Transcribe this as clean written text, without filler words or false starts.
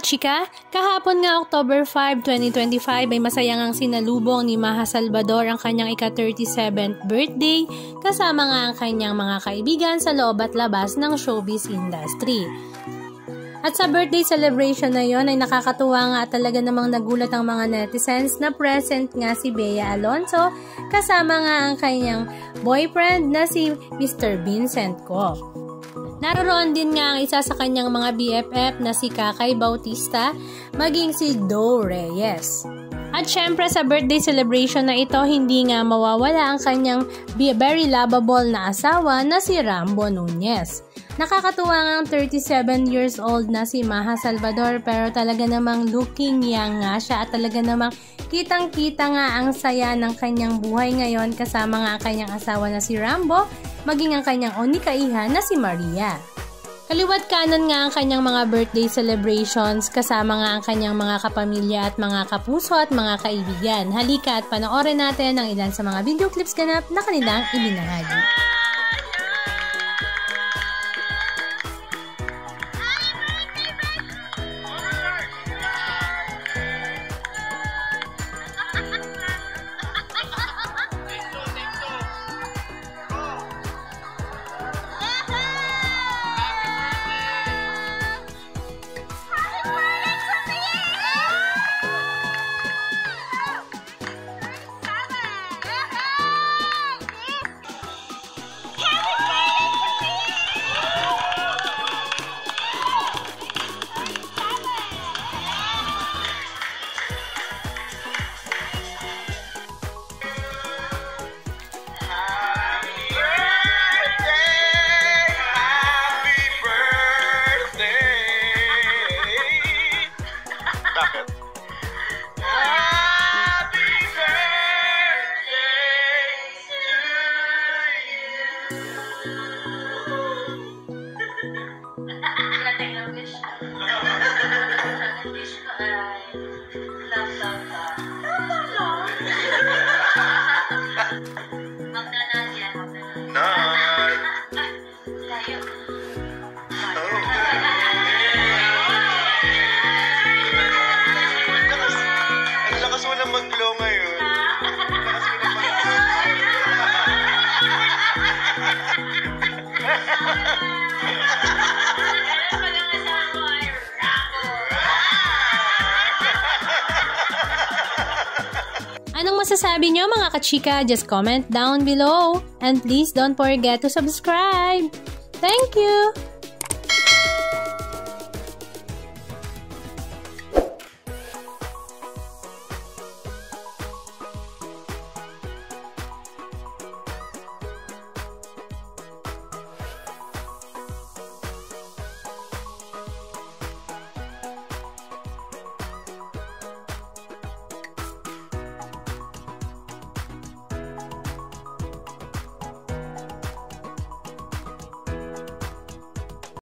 kachika, kahapon nga October 5, 2025 ay masayang ang sinalubong ni Maja Salvador ang kanyang ika-37th birthday kasama nga ang kanyang mga kaibigan sa loob at labas ng showbiz industry. At sa birthday celebration na yon ay nakakatuwa nga at talaga namang nagulat ang mga netizens na present nga si Bea Alonzo kasama nga ang kanyang boyfriend na si Mr. Vincent Co. Naroon din nga ang isa sa kanyang mga BFF na si Kakay Bautista maging si Do Reyes. At syempre sa birthday celebration na ito hindi nga mawawala ang kanyang very lovable na asawa na si Rambo Nunez. Nakakatuwa nga ang 37 years old na si Maja Salvador pero talaga namang looking young nga siya at talaga namang kitang-kita nga ang saya ng kanyang buhay ngayon kasama nga ang kanyang asawa na si Rambo maging ang kanyang onikaiha na si Maria. Kaliwat kanan nga ang kanyang mga birthday celebrations kasama nga ang kanyang mga kapamilya at mga kapuso at mga kaibigan. Halika at panoorin natin ang ilan sa mga video clips ganap na kanilang ibinahagi. Mag-glow ngayon. Anong masasabi nyo mga kachika? Just comment down below. And please don't forget to subscribe. Thank you!